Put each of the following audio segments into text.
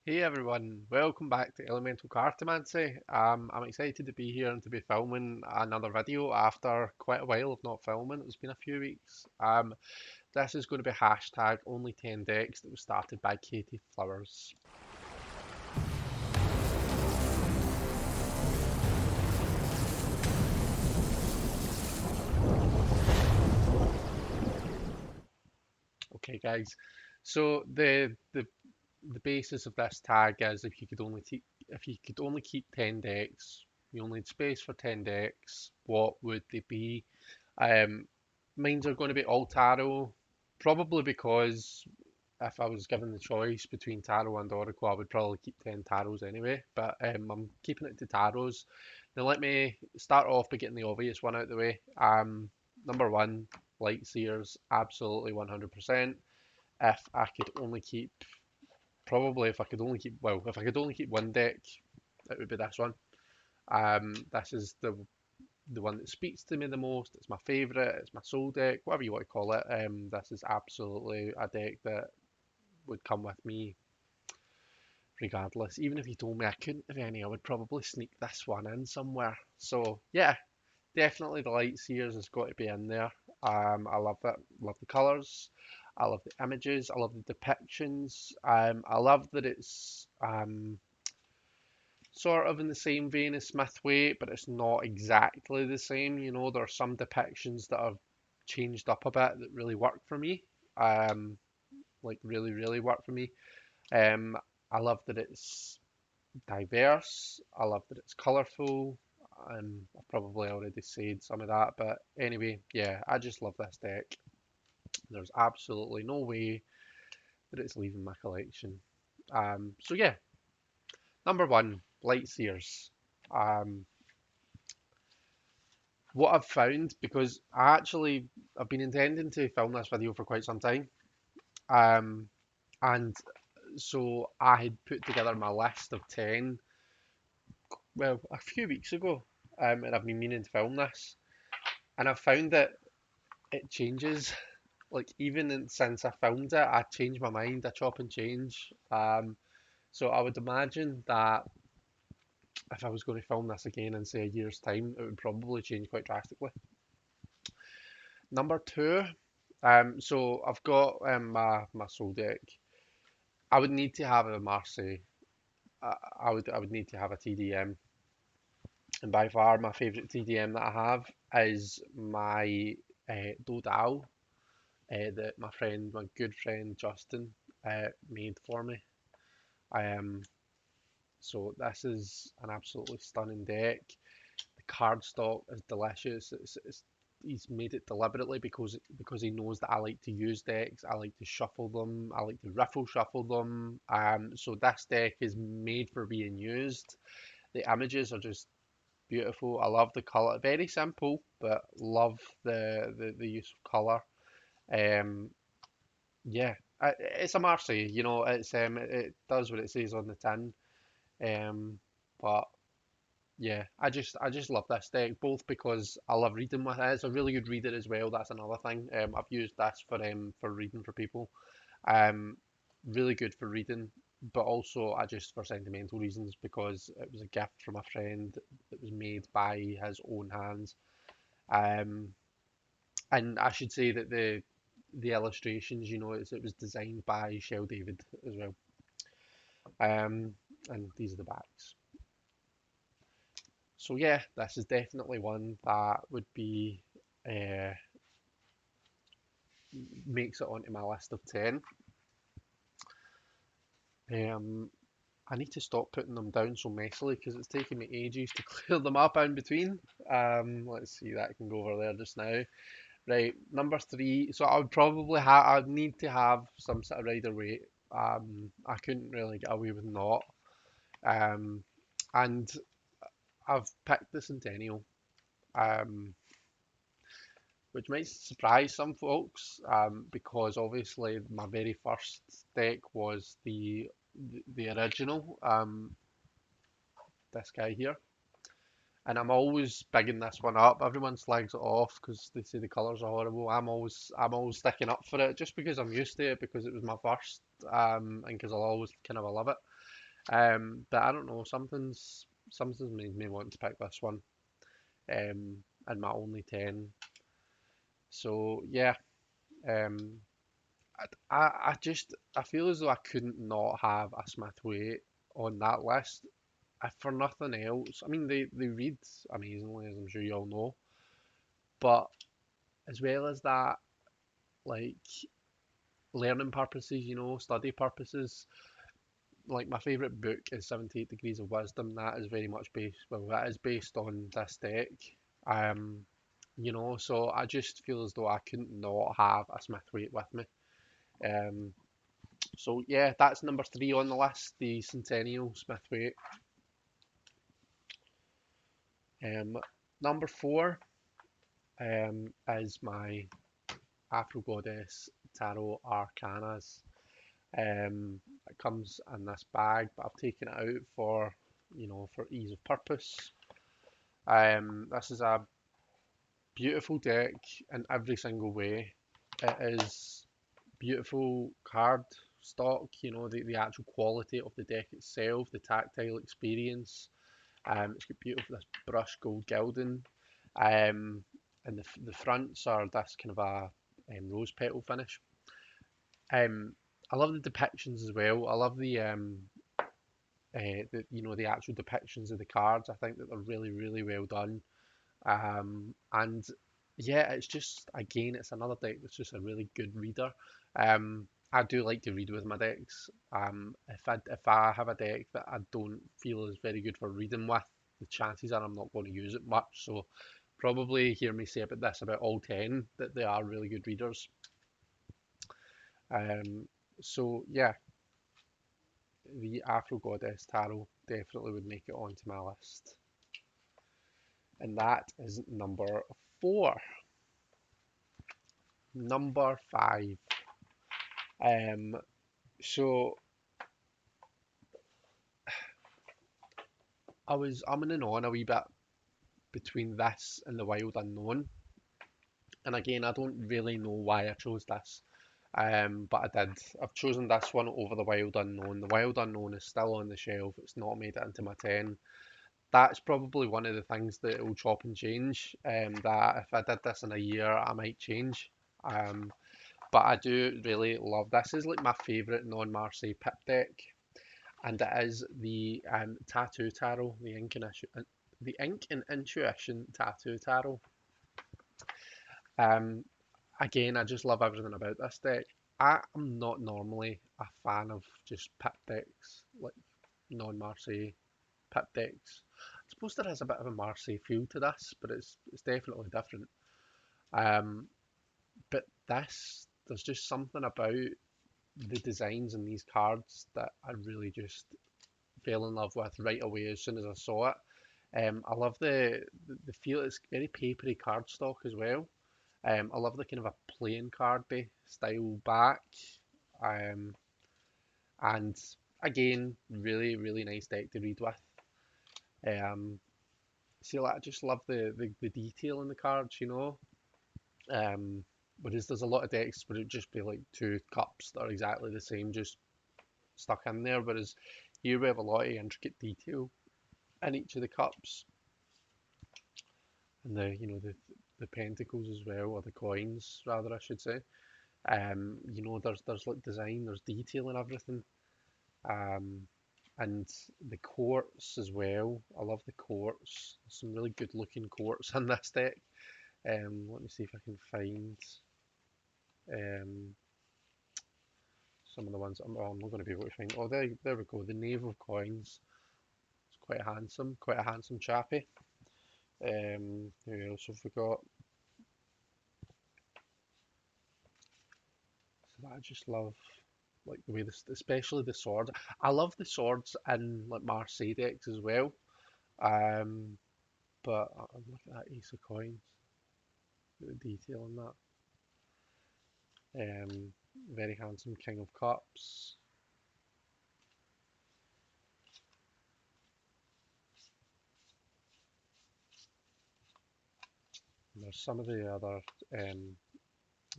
Hey everyone, welcome back to Elemental Cartomancy. I'm excited to be here and to be filming another video after quite a while of not filming. It's been a few weeks. This is going to be hashtag only 10 decks that was started by Katey Flowers. Okay, guys. So the basis of this tag is if you could only keep 10 decks, you only had space for 10 decks, what would they be? Um, Mines are going to be all tarot, probably because if I was given the choice between tarot and oracle, I would probably keep 10 tarots anyway, but I'm keeping it to tarots. Now, let me start off by getting the obvious one out of the way. Number one, Light Seers, absolutely 100%. If I could only keep, probably if I could only keep, well, if I could only keep one deck, it would be this one. This is the one that speaks to me the most. It's my favourite. It's my soul deck, whatever you want to call it. This is absolutely a deck that would come with me regardless. Even if you told me I couldn't have any, I would probably sneak this one in somewhere. So yeah, definitely the Light Seers has got to be in there. I love it. Love the colours. I love the images. I love the depictions. I love that it's sort of in the same vein as Smithwaite, but it's not exactly the same. You know, there are some depictions that are changed up a bit that really work for me. Um, like really work for me. Um, I love that it's diverse. I love that it's colourful. I've probably already said some of that, but anyway, yeah, I just love this deck. There's absolutely no way that it's leaving my collection. So yeah, number one, Light Seers. Um, what I've found, because I've been intending to film this video for quite some time, um, and so I had put together my list of 10, well, a few weeks ago, and I've been meaning to film this, and I've found that it changes. Like since I filmed it, I change my mind, I chop and change. So I would imagine that if I was going to film this again in say a year's time, it would probably change quite drastically. Number two, so I've got my soul deck. I would need to have a Marseille. I would need to have a TDM, and by far my favourite TDM that I have is my Dodal that my good friend Justin made for me. Um, so this is an absolutely stunning deck. The card stock is delicious. He's made it deliberately because he knows that I like to use decks. I like to shuffle them. I like to riffle shuffle them. So this deck is made for being used. The images are just beautiful. I love the color. Very simple, but love the use of color. Um, yeah, it's a Marseille. You know, it does what it says on the tin. But yeah, I just love this deck both because I love reading with it. It's a really good reader as well. That's another thing. I've used this for reading for people. Um, really good for reading, but also I just for sentimental reasons because it was a gift from a friend that was made by his own hands. Um, and I should say that the illustrations, you know, it was designed by Shell David as well. And these are the backs. So yeah, this is definitely one that would be uh, makes it onto my list of 10. Um, I need to stop putting them down so messily because it's taking me ages to clear them up in between. Let's see, that can go over there just now. Right, number three. So I would probably have, I'd need to have some sort of rider weight. I couldn't really get away with not. Um, and I've picked the Centennial. Um, which might surprise some folks because obviously my very first deck was the original, this guy here, and I'm always bigging this one up. Everyone slags it off because they say the colours are horrible. I'm always sticking up for it just because I'm used to it because it was my first, and because I'll always kind of love it. But I don't know, something's made me want to pick this one. And my only 10. So yeah, um, I feel as though I couldn't not have a Smith on that list. If for nothing else, I mean they read amazingly, as I'm sure you all know, but as well as that, like learning purposes, study purposes, like my favourite book is 78 Degrees of Wisdom. That is very much that is based on this deck. Um, so I just feel as though I couldn't not have a Smith with me. Um, so yeah, that's number three on the list, the Centennial Smith. Um, Number four is my Afro Goddess Tarot Arcanas. It comes in this bag, but I've taken it out for ease of purpose. This is a beautiful deck in every single way. It is beautiful card stock, the actual quality of the deck itself, the tactile experience. It's got beautiful this brush gold gilding. Um, and the fronts are this kind of a rose petal finish. Um, I love the depictions as well. I love the actual depictions of the cards. I think that they're really really well done. And yeah, it's just again, it's another deck that's just a really good reader. I do like to read with my decks. If I have a deck that I don't feel is very good for reading with, the chances are I'm not going to use it much. So probably hear me say about this about all 10 that they are really good readers. Um, so yeah, the Afro Goddess Tarot definitely would make it onto my list. And that is number four. Number five. Um, so I was umming and on a wee bit between this and the Wild Unknown. And again, I don't really know why I chose this. But I did. I've chosen this one over the Wild Unknown. The Wild Unknown is still on the shelf. It's not made it into my 10. That's probably one of the things that will chop and change. That if I did this in a year, I might change. Um, but I do really love this. Is like my favourite non-Marseille pip deck, and it is the Tattoo Tarot, the Ink and Intuition Tattoo Tarot. Um, Again, I just love everything about this deck. I am not normally a fan of just pip decks, like non-Marseille pip decks. I suppose there is a bit of a Marseille feel to this, but it's definitely different. Um, but there's just something about the designs in these cards that I really just fell in love with right away as soon as I saw it. I love the feel. It's very papery cardstock as well. I love the kind of a playing card style back. Um, and again, really really nice deck to read with. Um, See, like, I just love the detail in the cards. Um, Whereas there's a lot of decks where it'd just be like two cups that are exactly the same, just stuck in there. Whereas here we have a lot of intricate detail in each of the cups, and the pentacles as well, or the coins rather, I should say. There's like design, there's detail in everything. Um, and the quartz as well. I love the quartz. There's some really good looking quartz in this deck. Let me see if I can find um, some of the ones. I'm not going to be able to find. Oh, there we go. The Knave of Coins. It's quite a handsome chappy. Who else have we got? So I just love like the way this, especially the sword. I love the swords in like Marseille decks as well. Um, but look at that Ace of Coins. Look at the detail on that. Very handsome King of Cups. And there's some of the other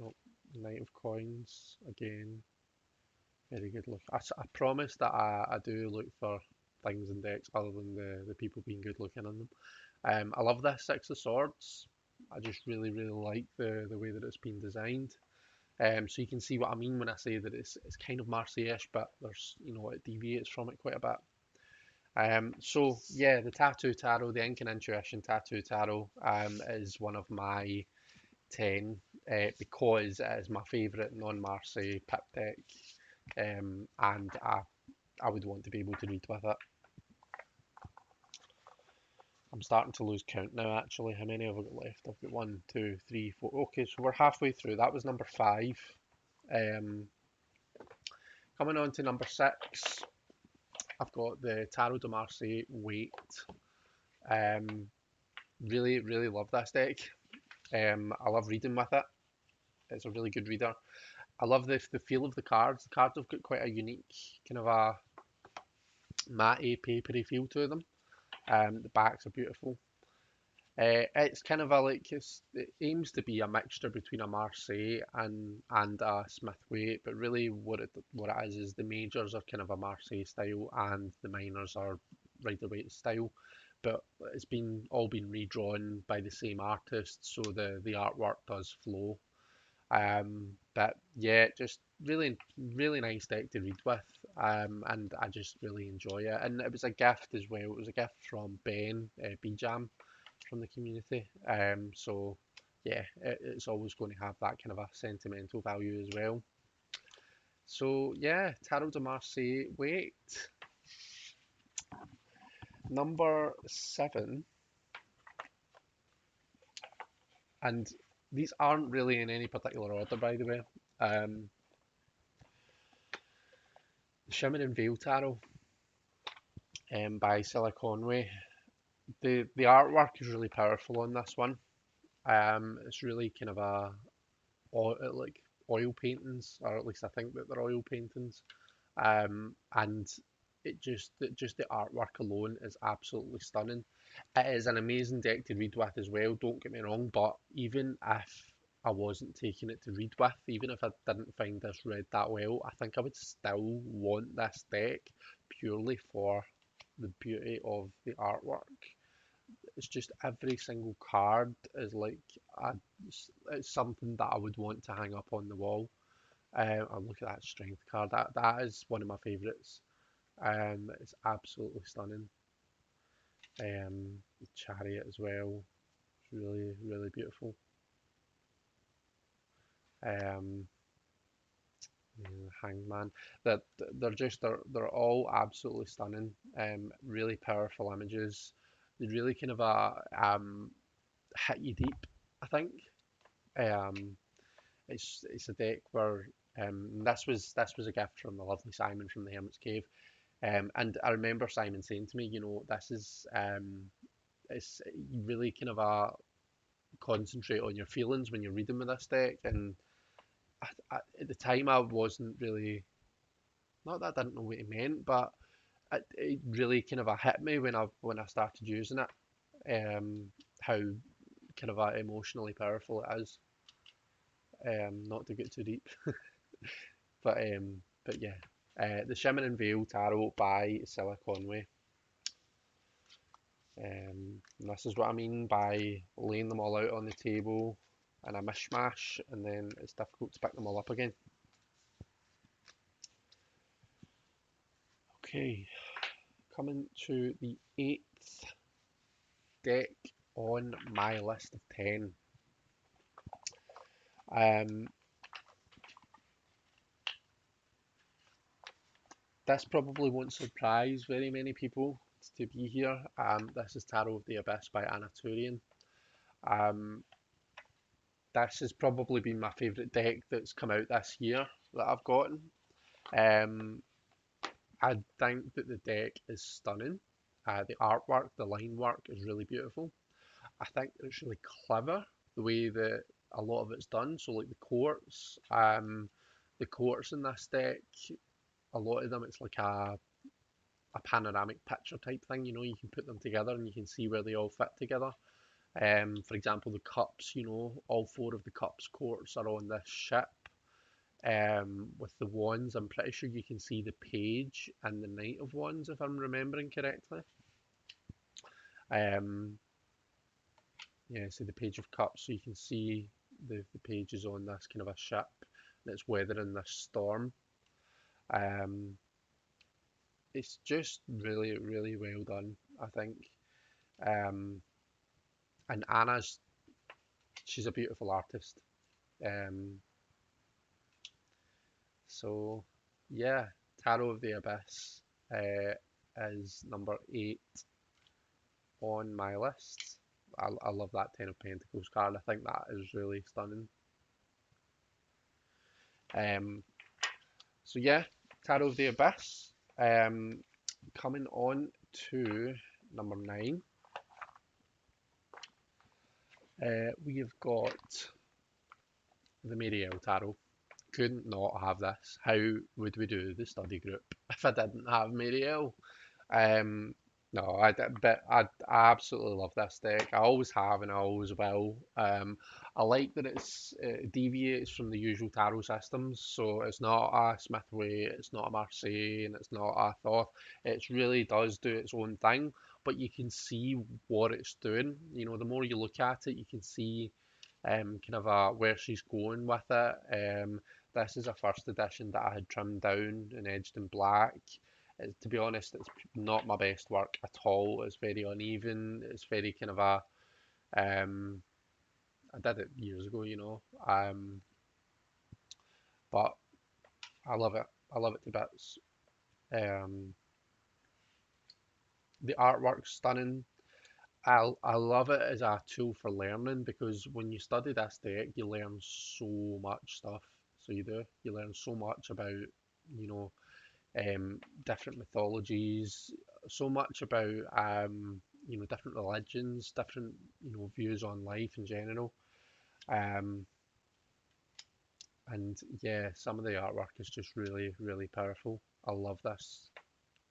oh, Knight of Coins again. Very good look. I promise that I do look for things in decks other than the people being good looking in them. I love this Six of Swords. I just really like the way that it's been designed. So you can see what I mean when I say that it's kind of Marseille-ish, but there's it deviates from it quite a bit. So yeah, the Tattoo Tarot, the Ink and Intuition Tattoo Tarot, is one of my 10 because it is my favourite non-Marseille pip deck, and I would want to be able to read with it. I'm starting to lose count now, actually. How many have I got left? I've got one, two, three, four. Okay, so we're halfway through. That was number 5. Um, Coming on to number 6, I've got the Tarot de Marseille Wait. Um, really love this deck. I love reading with it. It's a really good reader. I love the feel of the cards. The cards have got quite a unique kind of a matte papery feel to them. The backs are beautiful. It's kind of a it aims to be a mixture between a Marseille and a Smith Waite, but really what it is the majors are kind of a Marseille style and the minors are Rider Waite style, but it's been all been redrawn by the same artist, so the artwork does flow. But yeah, just really nice deck to read with, and I just really enjoy it. And it was a gift as well. It was a gift from Ben Bijam from the community. So yeah, it's always going to have that kind of a sentimental value as well. So yeah, Tarot de Marseille. Wait, number 7, and these aren't really in any particular order, by the way. Um, Shimmer and Veil Tarot, by Silla Conway. The artwork is really powerful on this one. It's really kind of like oil paintings, or at least I think that they're oil paintings. And just the artwork alone is absolutely stunning. It is an amazing deck to read with as well, don't get me wrong, but even if I wasn't taking it to read with, even if I didn't find this read that well, I think I would still want this deck purely for the beauty of the artwork. It's just every single card is like a, it's something that I would want to hang up on the wall. And look at that strength card. That is one of my favourites. It's absolutely stunning. The chariot as well. It's really beautiful. Um, Hangman. That they're all absolutely stunning. Really powerful images. They really kind of hit you deep, I think. Um, it's a deck where this was a gift from the lovely Simon from the Hermit's Cave. And I remember Simon saying to me, this is it's you really kind of concentrate on your feelings when you're reading with this deck. And at the time, I wasn't really, not that I didn't know what he meant, but it really kind of hit me when I started using it. How kind of emotionally powerful it is. Not to get too deep, but yeah. The Shimmer and Veil Tarot by Silla Conway. And this is what I mean by laying them all out on the table in a mishmash, and then it's difficult to pick them all up again. Okay, coming to the 8th deck on my list of 10. Um, this probably won't surprise very many people to be here. This is Tarot of the Abyss by Anaturian. Um, this has probably been my favourite deck that's come out this year that I've gotten. Um, I think that the deck is stunning. The artwork, the line work is really beautiful. I think it's really clever the way that a lot of it's done. So like the courts in this deck, a lot of them it's like a panoramic picture type thing. You can put them together and you can see where they all fit together. For example, the cups. All 4 of the cups courts are on this ship. with the wands. I'm pretty sure you can see the page and the knight of wands if I'm remembering correctly. Um, yeah, so the page of cups, so you can see the page is on this kind of a ship and it's weathering this storm. Um, it's just really, really well done, I think. Um, and Anna's, she's a beautiful artist. Um, so yeah, Tarot of the Abyss is number 8 on my list. I love that Ten of Pentacles card. I think that is really stunning. Um, so yeah, Tarot of the Abyss. Um, coming on to number 9, we have got the Marielle Tarot. Couldn't not have this. How would we do the study group if I didn't have Marielle? Um, no, but I absolutely love this deck. I always have and I always will. I like that it deviates from the usual tarot systems. So it's not a Smith-Waite, it's not a Marseille, and it's not a Thoth. It really does do its own thing, but you can see what it's doing. You know, the more you look at it, you can see kind of where she's going with it. This is a first edition that I had trimmed down and edged in black. To be honest, it's not my best work at all. It's very uneven. It's very kind of um, I did it years ago, you know. But I love it. I love it to bits. Um, the artwork's stunning. I love it as a tool for learning because when you study this deck, you learn so much stuff. So you do. You learn so much about, you know, different mythologies, so much about different religions, different views on life in general. Um, and yeah, some of the artwork is just really, really powerful. I love this.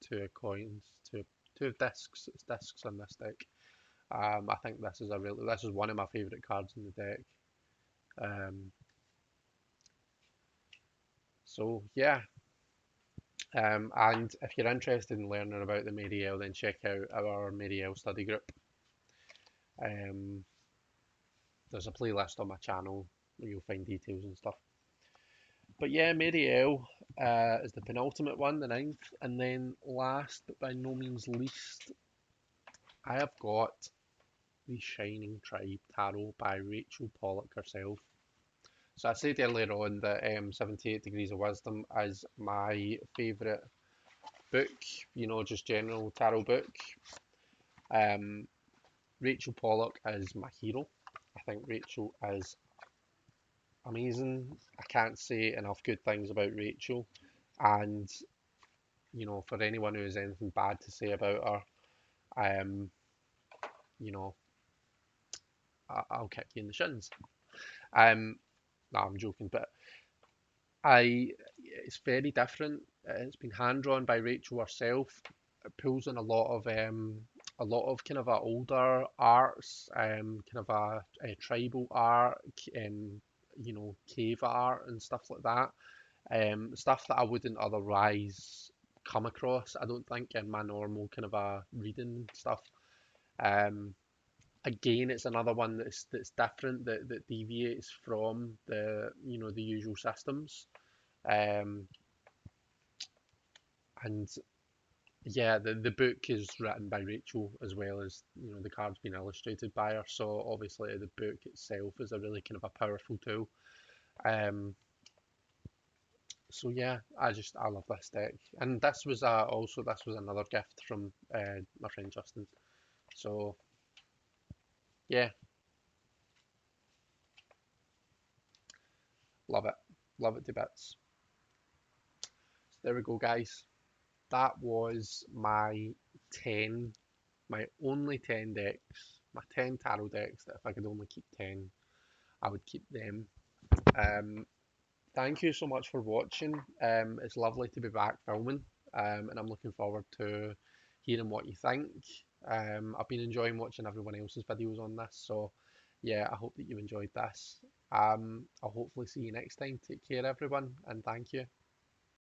Two of coins, two of discs. It's discs on this deck. I think this is one of my favourite cards in the deck. Um, so yeah, and if you're interested in learning about the Marielle, then check out our Marielle study group. Um, there's a playlist on my channel where you'll find details and stuff. But yeah, Marielle is the penultimate one, the ninth, and then last but by no means least, I have got the Shining Tribe Tarot by Rachel Pollock herself. So I said earlier on that 78 Degrees of Wisdom is my favourite book, just general tarot book. Um, Rachel Pollock is my hero. I think Rachel is amazing. I can't say enough good things about Rachel. And, for anyone who has anything bad to say about her, you know, I'll kick you in the shins. Um, no, I'm joking, but it's very different. It's been hand drawn by Rachel herself. It pulls on a lot of kind of older arts, kind of a tribal art, cave art and stuff like that. Stuff that I wouldn't otherwise come across. I don't think in my normal kind of reading stuff. Um, Again, it's another one that's different that deviates from the usual systems. Um, and yeah, the book is written by Rachel as well as the card's been illustrated by her. So obviously the book itself is a really kind of a powerful tool. Um, so yeah, I love this deck, and this was another gift from my friend Justin. So yeah, love it, love it to bits. There we go, guys. That was ten, my only 10 decks, my 10 tarot decks. That if I could only keep 10, I would keep them. Um, Thank you so much for watching. It's lovely to be back filming, and I'm looking forward to hearing what you think. I've been enjoying watching everyone else's videos on this, so yeah, I hope that you enjoyed this. I'll hopefully see you next time. Take care, everyone, and thank you.